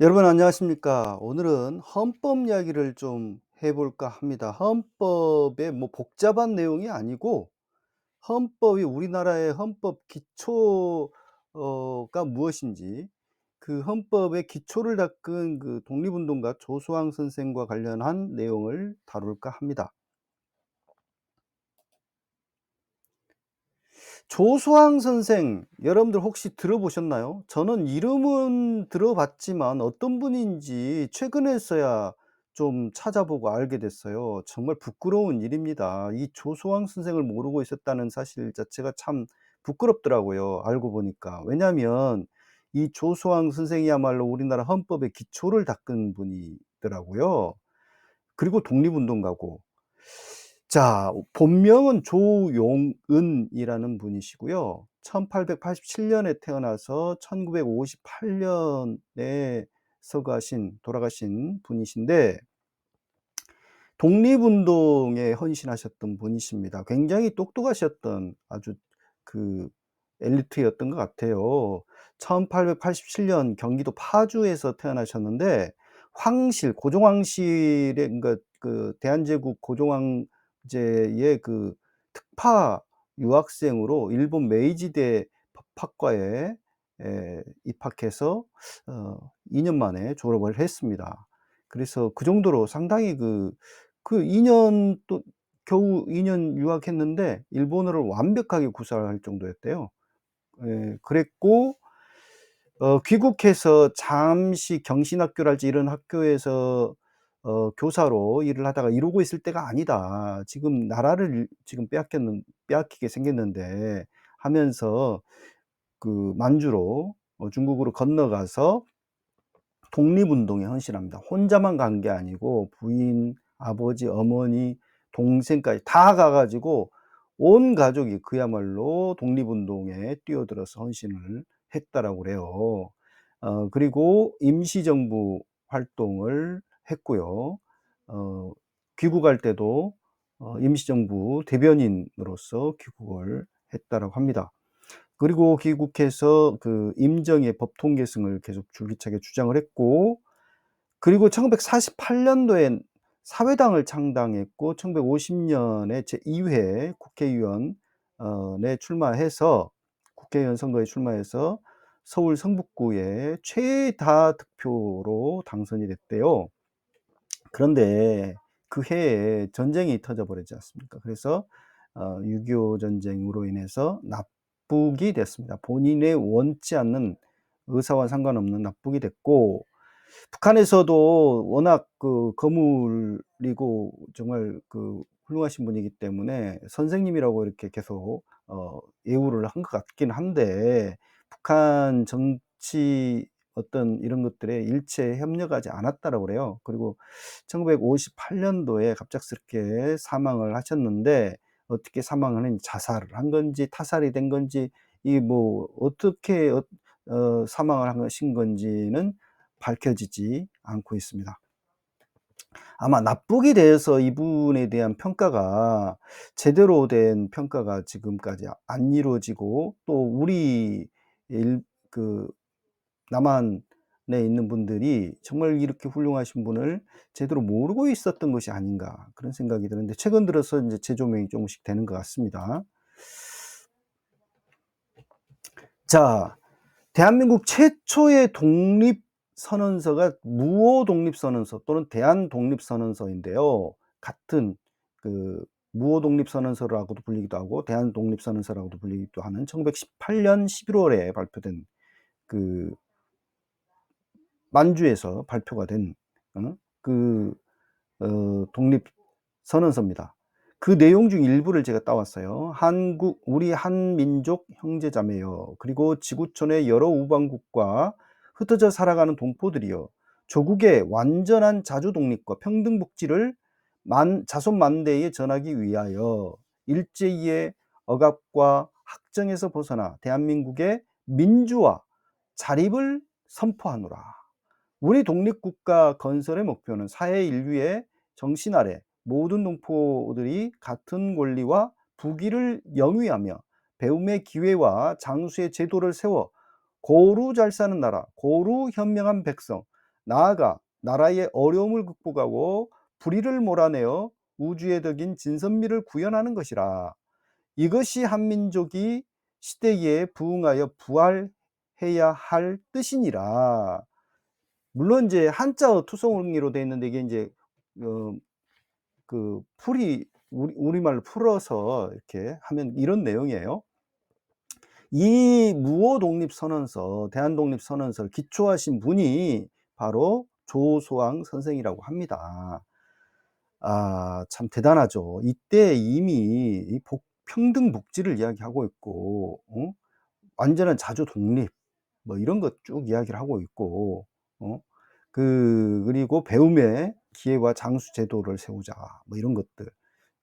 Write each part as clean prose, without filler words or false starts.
여러분 안녕하십니까? 오늘은 헌법 이야기를 좀 해 볼까 합니다. 헌법의 뭐 복잡한 내용이 아니고 헌법이 우리나라의 헌법 기초 가 무엇인지, 그 헌법의 기초를 닦은 그 독립운동가 조수왕 선생과 관련한 내용을 다룰까 합니다. 조수왕 선생, 여러분들 혹시 들어보셨나요? 저는 이름은 들어봤지만 어떤 분인지 최근에서야 좀 찾아보고 알게 됐어요. 정말 부끄러운 일입니다. 이 조수왕 선생을 모르고 있었다는 사실 자체가 참 부끄럽더라고요, 알고 보니까. 왜냐하면 이 조수왕 선생이야말로 우리나라 헌법의 기초를 닦은 분이더라고요. 그리고 독립운동가고. 자, 본명은 조용은이라는 분이시고요. 1887 년에 태어나서 1958 년에 돌아가신 분이신데, 독립운동에 헌신하셨던 분이십니다. 굉장히 똑똑하셨던 아주 그 엘리트였던 것 같아요. 1887년 경기도 파주에서 태어나셨는데, 고종황실의, 그러니까 그 대한제국 고종황제의 그 특파 유학생으로 일본 메이지대 법학과에 입학해서 2년 만에 졸업을 했습니다. 그래서 그 정도로 상당히 그 2년, 또 겨우 2년 유학했는데 일본어를 완벽하게 구사할 정도였대요. 예. 그랬고 귀국해서 잠시 경신학교랄지 이런 학교에서 교사로 일을 하다가 '이러고 있을 때가 아니다. 지금 나라를 지금 빼앗기게 생겼는데.' 하면서 그 만주로, 중국으로 건너가서 독립운동에 헌신합니다. 혼자만 간 게 아니고 부인, 아버지, 어머니, 동생까지 다 가 가지고 온 가족이 그야말로 독립운동에 뛰어들어서 헌신을 했다라고 그래요. 그리고 임시정부 활동을 했고요. 어 귀국할 때도 임시정부 대변인으로서 귀국을 했다라고 합니다. 그리고 귀국해서 그 임정의 법통계승을 계속 줄기차게 주장을 했고, 그리고 1948 년도엔 사회당을 창당했고, 1950 년에 제2회 국회의원 에 출마해서 국회의원 선거에 출마해서 서울 성북구에 최다 득표로 당선이 됐대요. 그런데 그 해에 전쟁이 터져 버리지 않습니까? 그래서 6.25 전쟁으로 인해서 납북이 됐습니다. 본인의 원치 않는, 의사와 상관없는 납북이 됐고, 북한에서도 워낙 그 거물이고 정말 그 훌륭하신 분이기 때문에 선생님이라고 이렇게 계속 예우를 한 것 같긴 한데, 북한 정치 어떤 이런 것들에 일체에 협력하지 않았다라고 그래요. 그리고 1958 년도에 갑작스럽게 사망을 하셨는데, 어떻게 사망을 했는지, 자살을 한 건지 타살이 된 건지, 이 뭐 어떻게 사망을 하신 건지는 밝혀지지 않고 있습니다. 아마 납북에 대해서 이분에 대한 평가가, 제대로 된 평가가 지금까지 안 이루어지고, 또 우리 일 그 남한에 있는 분들이 정말 이렇게 훌륭하신 분을 제대로 모르고 있었던 것이 아닌가, 그런 생각이 드는데, 최근 들어서 인제 재조명이 조금씩 되는 것 같습니다. 자, 대한민국 최초의 독립 선언서가 무호 독립 선언서 또는 대한 독립 선언서인데요. 같은 그 무호 독립 선언서라고도 불리기도 하고 대한 독립 선언서라고도 불리기도 하는 1918년 11 월에 발표된, 그 만주에서 발표가 된 그 독립 선언서입니다. 그 내용 중 일부를 제가 따왔어요. "우리 한민족 형제자매여, 그리고 지구촌의 여러 우방국과 흩어져 살아가는 동포들이여, 조국의 완전한 자주 독립과 평등 복지를 자손 만대에 전하기 위하여 일제히의 억압과 학정에서 벗어나 대한민국의 민주화 자립을 선포하노라." 우리 독립국가 건설의 목표는 사회 인류의 정신 아래 모든 동포들이 같은 권리와 부귀를 영위하며 배움의 기회와 장수의 제도를 세워 고루 잘 사는 나라, 고루 현명한 백성, 나아가 나라의 어려움을 극복하고 불의를 몰아내어 우주의 덕인 진선미를 구현하는 것이라. 이것이 한민족이 시대에 부응하여 부활해야 할 뜻이니라. 물론 이제 한자어 투성어로 되어 있는데 이게 인제 어 풀이 우리말로 풀어서 이렇게 하면 이런 내용이에요. 이 무오 독립선언서, 대한독립선언서를 기초하신 분이 바로 조소왕 선생이라고 합니다. 참 대단하죠. 이때 이미 이 평등 복지를 이야기하고 있고, 완전한 자주 독립 뭐 이런 것 쭉 이야기를 하고 있고, 어 그리고 배움의 기회와 장수 제도를 세우자 뭐 이런 것들.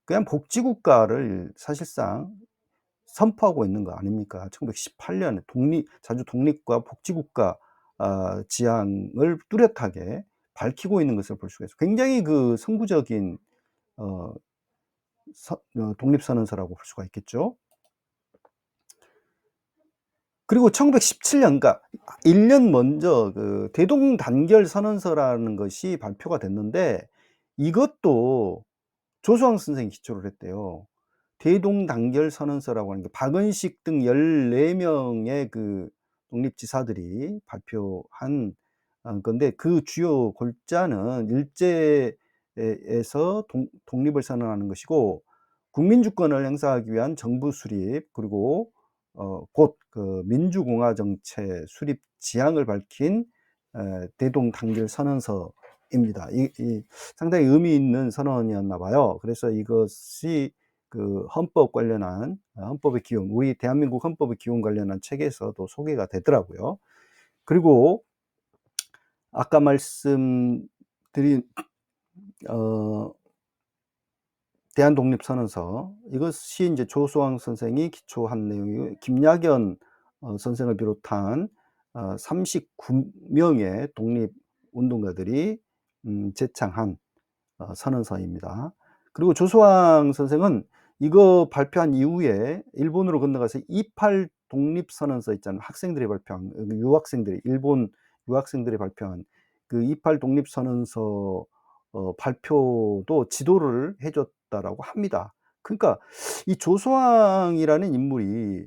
그냥 복지국가를 사실상 선포하고 있는 거 아닙니까? 1918 년에 자주 독립과 복지국가 지향을 뚜렷하게 밝히고 있는 것을 볼 수가 있어요. 굉장히 그 선구적인 어 독립선언서라고 볼 수가 있겠죠. 그리고 1917 년, 그러니까 1년 먼저 그 대동단결 선언서라는 것이 발표가 됐는데, 이것도 조수왕 선생이 기초를 했대요. 대동단결 선언서라고 하는 게 박은식 등 14 명의 그 독립지사들이 발표한 건데, 그 주요 골자는 일제에서 독립을 선언하는 것이고, 국민주권을 행사하기 위한 정부 수립, 그리고 곧 그 민주공화 정체 수립 지향을 밝힌 대동단결 선언서입니다. 이 상당히 의미 있는 선언이었나 봐요. 그래서 이것이 그 헌법 관련한 헌법의 기원, 우리 대한민국 헌법의 기원 관련한 책에서도 소개가 되더라고요. 그리고 아까 말씀드린 어 대한독립선언서, 이것이 인제 조수왕 선생이 기초한 내용이고, 김야견 선생을 비롯한 39 명의 독립운동가들이 제창한 선언서입니다. 그리고 조수왕 선생은 이거 발표한 이후에 일본으로 건너가서 28 독립선언서 있잖아요. 학생들이 발표한, 유학생들이, 일본 유학생들이 발표한 그 28 독립선언서 발표도 지도를 해 줬다라고 합니다. 그러니까 이 조수왕이라는 인물이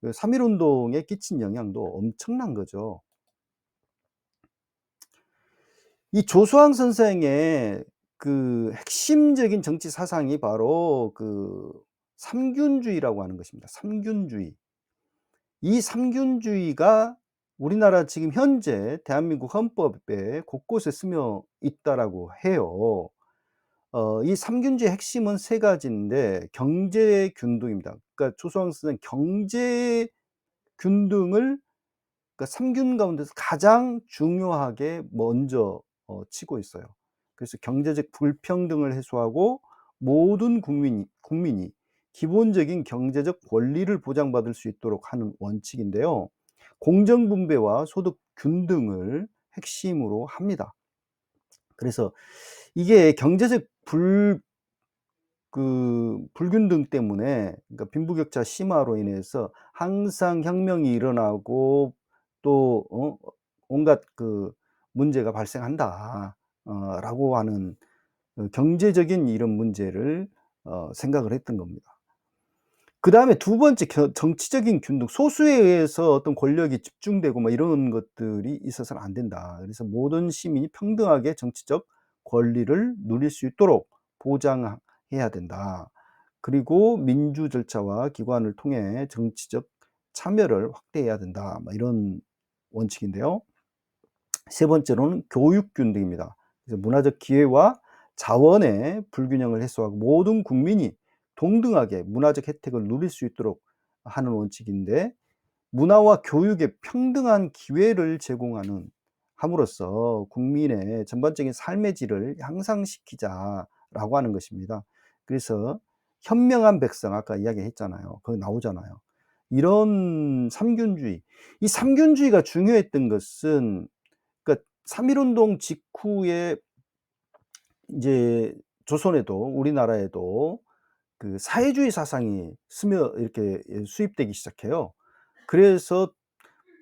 그 3.1 운동에 끼친 영향도 엄청난 거죠. 이 조수왕 선생의 그 핵심적인 정치 사상이 바로 그 삼균주의라고 하는 것입니다. 삼균주의. 이 삼균주의가 우리나라 지금 현재 대한민국 헌법에 곳곳에 스며 있다라고 해요. 이 삼균주의 핵심은 세 가지인데, 경제 균등입니다. 그러니까 조수왕 선생은 경제 균등을, 그러니까 삼균 가운데서 가장 중요하게 먼저 치고 있어요. 그래서 경제적 불평등을 해소하고 모든 국민이 기본적인 경제적 권리를 보장받을 수 있도록 하는 원칙인데요. 공정 분배와 소득 균등을 핵심으로 합니다. 그래서 이게 경제적 불균등 때문에, 그러니까 빈부격차 심화로 인해서 항상 혁명이 일어나고 또 온갖 그 문제가 발생한다 라고 하는 경제적인 이런 문제를 생각을 했던 겁니다. 그다음에 두 번째, 정치적인 균등, 소수에 의해서 어떤 권력이 집중되고 뭐 이런 것들이 있어서는 안 된다. 그래서 모든 시민이 평등하게 정치적 권리를 누릴 수 있도록 보장해야 된다. 그리고 민주 절차와 기관을 통해 정치적 참여를 확대해야 된다. 뭐 이런 원칙인데요. 세 번째로는 교육 균등입니다. 그래서 문화적 기회와 자원의 불균형을 해소하고 모든 국민이 동등하게 문화적 혜택을 누릴 수 있도록 하는 원칙인데, 문화와 교육의 평등한 기회를 제공하는 함으로써 국민의 전반적인 삶의 질을 향상시키자라고 하는 것입니다. 그래서 현명한 백성, 아까 이야기했잖아요. 거기 나오잖아요. 이런 삼균주의, 이 삼균주의가 중요했던 것은, 그러니까 3.1 운동 직후에 인제 조선에도 우리나라에도 그 사회주의 사상이 이렇게 수입되기 시작해요. 그래서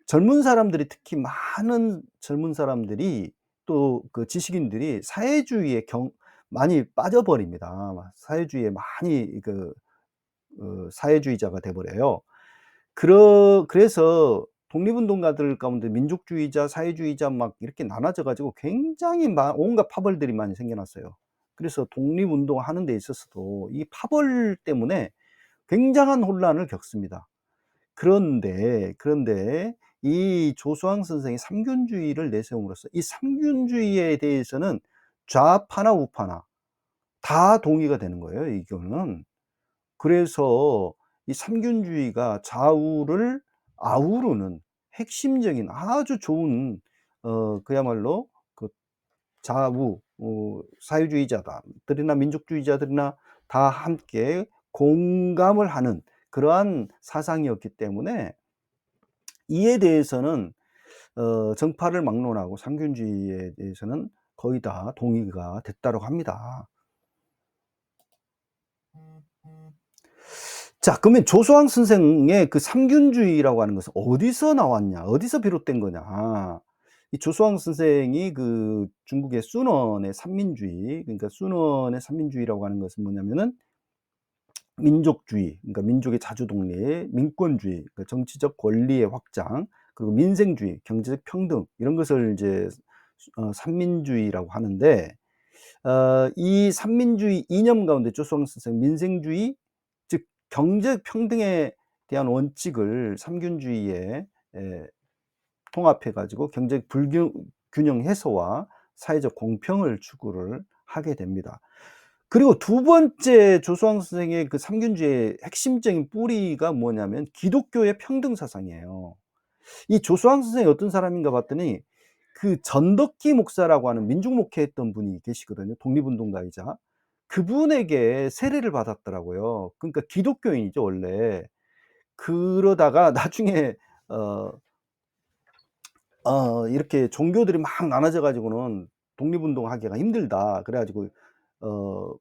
젊은 사람들이, 특히 많은 젊은 사람들이 또 그 지식인들이 사회주의에 많이 빠져버립니다. 사회주의에 많이 사회주의자가 돼 버려요. 그래서 독립운동가들 가운데 민족주의자, 사회주의자 막 이렇게 나눠져 가지고 굉장히 온갖 파벌들이 많이 생겨났어요. 그래서 독립운동하는 데 있어서도 이 파벌 때문에 굉장한 혼란을 겪습니다. 그런데 이 조수왕 선생이 삼균주의를 내세움으로써 이 삼균주의에 대해서는 좌파나 우파나 다 동의가 되는 거예요, 이거는. 그래서 이 삼균주의가 좌우를 아우르는 핵심적인 아주 좋은 그야말로 그 좌우 사회주의자들이나 민족주의자들이나 다 함께 공감을 하는 그러한 사상이었기 때문에 이에 대해서는 정파를 막론하고 삼균주의에 대해서는 거의 다 동의가 됐다고 합니다. 자, 그러면 조수왕 선생의 그 삼균주의라고 하는 것은 어디서 나왔냐? 어디서 비롯된 거냐? 이 조수왕 선생이 그 중국의 순원의 삼민주의, 그러니까 순원의 삼민주의라고 하는 것은 뭐냐면은 민족주의, 그러니까 민족의 자주 독립, 민권주의, 그러니까 정치적 권리의 확장, 그리고 민생주의, 경제적 평등 이런 것을 이제 삼민주의라고 하는데 이 삼민주의 이념 가운데 조수왕 선생 민생주의, 즉 경제 평등에 대한 원칙을 삼균주의에 통합해 가지고 경제적 균형 해소와 사회적 공평을 추구를 하게 됩니다. 그리고 두 번째 조수왕 선생의 그 삼균주의의 핵심적인 뿌리가 뭐냐면 기독교의 평등 사상이에요. 이 조수왕 선생이 어떤 사람인가 봤더니 그 전덕기 목사라고 하는 민중 목회했던 분이 계시거든요. 독립운동가이자. 그분에게 세례를 받았더라고요. 그러니까 기독교인이죠, 원래. 그러다가 나중에 어 이렇게 종교들이 막 나눠져 가지고는 독립운동하기가 힘들다. 그래 가지고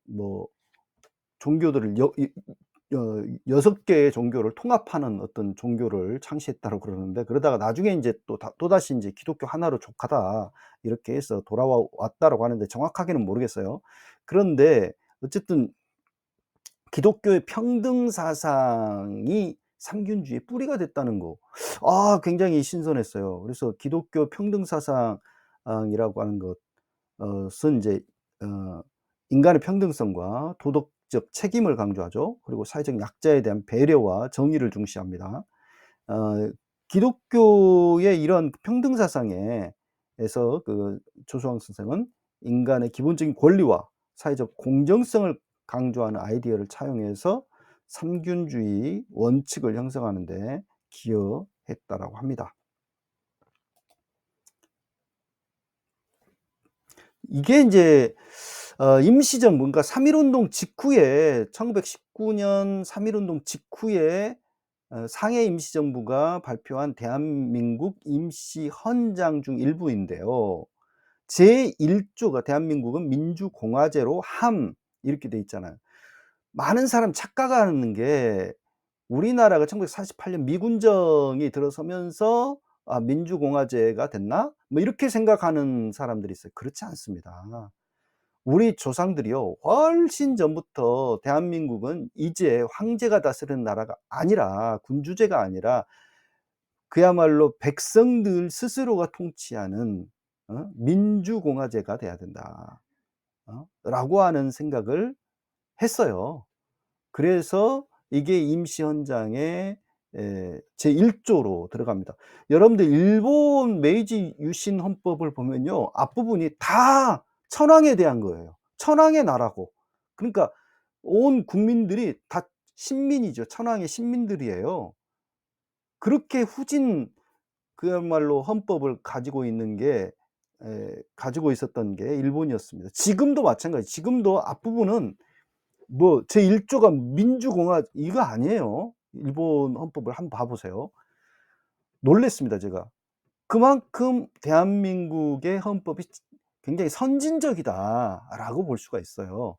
뭐 종교들을 여 이 여 6 개의 종교를 통합하는 어떤 종교를 창시했다고 그러는데, 그러다가 나중에 인제 또다시 인제 "기독교 하나로 족하다." 이렇게 해서 왔다라고 하는데 정확하게는 모르겠어요. 그런데 어쨌든 기독교의 평등 사상이 삼균주의의 뿌리가 됐다는 거, 굉장히 신선했어요. 그래서 기독교 평등 사상이라고 하는 것은 인제 어 인간의 평등성과 도덕적 책임을 강조하죠. 그리고 사회적 약자에 대한 배려와 정의를 중시합니다. 어 기독교의 이런 평등 사상에 에서 그 조수왕 선생은 인간의 기본적인 권리와 사회적 공정성을 강조하는 아이디어를 차용해서 삼균주의 원칙을 형성하는 데 기여했다라고 합니다. 이게 인제 임시정부, 그러니까 3.1 운동 직후에 1919년 3.1 운동 직후에 상해 임시정부가 발표한 대한민국 임시헌장 중 일부인데요. 제1 조가 "대한민국은 민주공화제로 함." 이렇게 돼 있잖아요. 많은 사람 착각하는 게 우리나라가 1948년 미군정이 들어서면서 '아 민주공화제가 됐나?' 뭐 이렇게 생각하는 사람들이 있어요. 그렇지 않습니다. 우리 조상들이요, 훨씬 전부터 대한민국은 이제 황제가 다스리는 나라가 아니라, 군주제가 아니라 그야말로 백성들 스스로가 통치하는 민주공화제가 돼야 된다. 라고 하는 생각을 했어요. 그래서 이게 임시헌장의 제1 조로 들어갑니다. 여러분들 일본 메이지 유신 헌법을 보면요, 앞부분이 다 천황에 대한 거예요. 천황의 나라고. 그러니까 온 국민들이 다 신민이죠. 천황의 신민들이에요. 그렇게 후진 그야말로 헌법을 가지고 있었던 게 일본이었습니다. 지금도 마찬가지. 지금도 앞부분은 뭐 제1 조가 민주공화 이거 아니에요. 일본 헌법을 한번 봐 보세요. 놀랐습니다, 제가. 그만큼 대한민국의 헌법이 굉장히 선진적이다라고 볼 수가 있어요.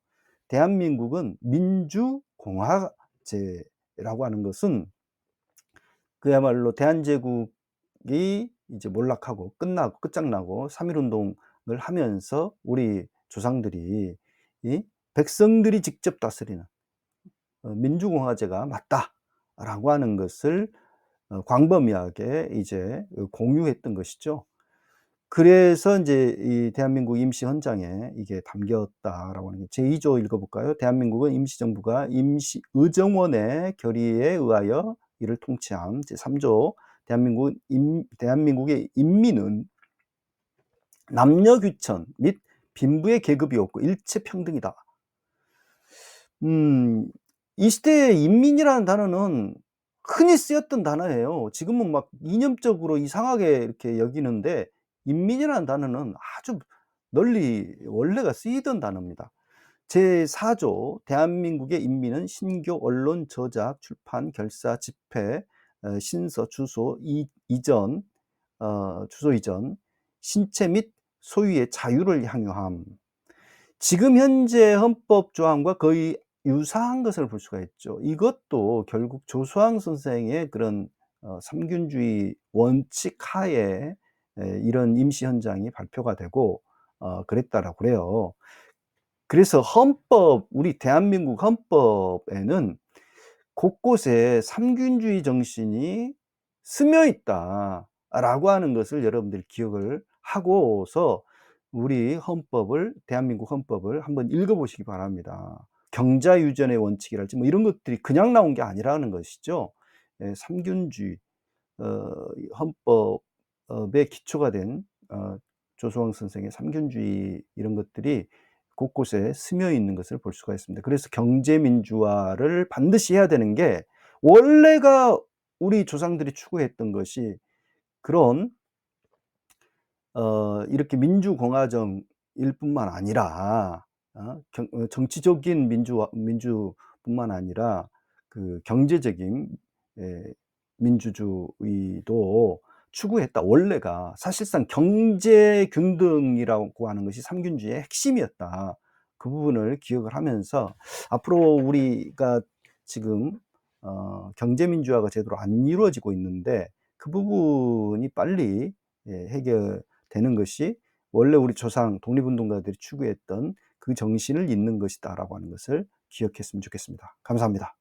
대한민국은 민주공화제라고 하는 것은 그야말로 대한제국이 이제 몰락하고 끝나고 끝장나고 3.1 운동 하면서 우리 조상들이 이 백성들이 직접 다스리는 민주공화제가 맞다라고 하는 것을 광범위하게 이제 공유했던 것이죠. 그래서 인제 이 대한민국 임시헌장에 이게 담겼다라고 하는 게 제2조 읽어 볼까요? "대한민국은 임시정부가 임시의정원의 결의에 의하여 이를 통치함." 제3 조 "대한민국의 인민은 남녀 귀천 및 빈부의 계급이 없고 일체 평등이다." 음 이 시대에 인민이라는 단어는 흔히 쓰였던 단어예요. 지금은 막 이념적으로 이상하게 이렇게 여기는데 인민이라는 단어는 아주 널리 원래가 쓰이던 단어입니다. 제4 조 "대한민국의 인민은 신교, 언론, 저작, 출판, 결사, 집회, 신서, 주소 이전, 신체 및 소유의 자유를 향유함." 지금 현재 헌법 조항과 거의 유사한 것을 볼 수가 있죠. 이것도 결국 조수왕 선생의 그런 삼균주의 원칙 하에 이런 임시헌장이 발표가 되고 그랬다라고 그래요. 그래서 우리 대한민국 헌법에는 곳곳에 "삼균주의 정신이 스며 있다."라고 하는 것을 여러분들이 기억을 하고서 우리 헌법을 대한민국 헌법을 한번 읽어 보시기 바랍니다. 경자유전의 원칙이랄지 뭐 이런 것들이 그냥 나온 게 아니라는 것이죠. 예, 삼균주의 이 헌법의 기초가 된 조수왕 선생의 삼균주의 이런 것들이 곳곳에 스며 있는 것을 볼 수가 있습니다. 그래서 경제 민주화를 반드시 해야 되는 게 원래가 우리 조상들이 추구했던 것이 그런 이렇게 민주공화정일 뿐만 아니라 정치적인 민주뿐만 아니라 그 경제적인 예 민주주의도 추구했다. 원래가 사실상 경제 균등이라고 하는 것이 삼균주의의 핵심이었다. 그 부분을 기억을 하면서 앞으로 우리가 지금 경제 민주화가 제대로 안 이루어지고 있는데 그 부분이 빨리 해결되는 것이 원래 우리 조상 독립운동가들이 추구했던 그 정신을 잇는 것이다라고 하는 것을 기억했으면 좋겠습니다. 감사합니다.